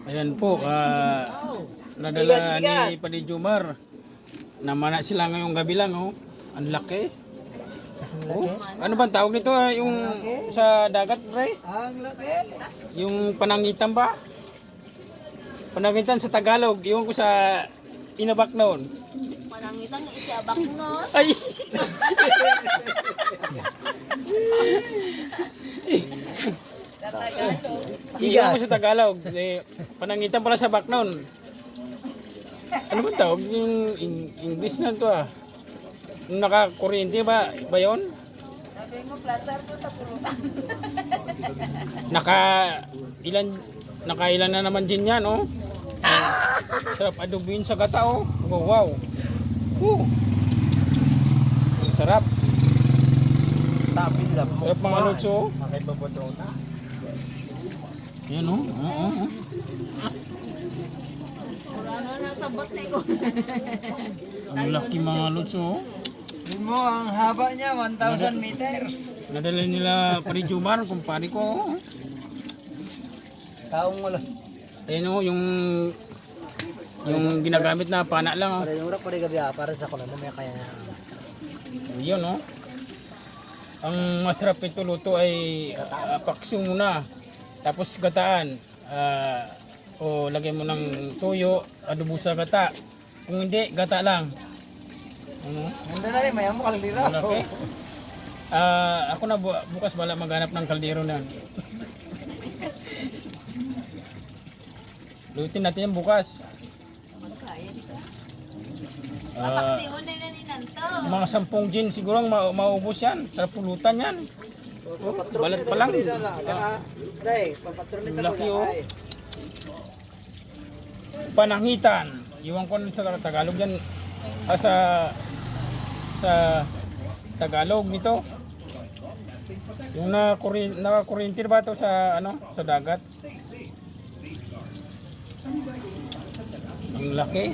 Ayan po, nadala ni Padi Jumar. Namana sila ngayong gabi lang, oh. Ang laki. Oh, ano bang tawag nito? Yung sa dagat, pre? Ang laki. Yung panangitan ba? Panangitan sa Tagalog, yung ko sa inabak noon. Panangitan ng isiabak nun. Ay! Iyan ko sa Tagalog. Panangitan pala sa baknon. Ano ba tawag? Yung English na to ah. Yung nakakuryente ba yun? Sabi mo, plaster ko sa pulutan. Nakailan na naman din yan, oh. Sarap adobin sa gata, oh. Wow. Ang sarap. Tapis na. Sarap mga lutso, oh. Makipabuto na. Yan, oh. Ano na sa bote ko. Ang laki mga lutso, oh. Yun mo, ang haba niya, 1,000 meters. Nadala nila Padi Jumar, kumpare ko, oh. Taong wala. Ayan, oh, yung ginagamit na pana lang, oh. Para yung rak, para gabi, para sa kulan, may kaya na. Yun, oh. Ang masarap ito luto ay paksiw muna. Tapos gataan. O lagyan mo ng toyo, adobo sa gata. Kung hindi, gata lang. Ano? Nandun na rin, may amo kalira. Malaki. Ako na bukas bala maghanap ng kaldero na. Lutin natin yan bukas. Magkaya dito. Ah, Papaksiyon na naninanto. mga 10 gin siguro ang maubos yan. Sa pulutan yan. Balat pa lang. Day, papatronit ako Laki, oh. ay. Panangitan. Iwan ko sa Tagalog yan. Sa Tagalog nito. Yung nakakurintir ba ito sa sa dagat? Ang laki.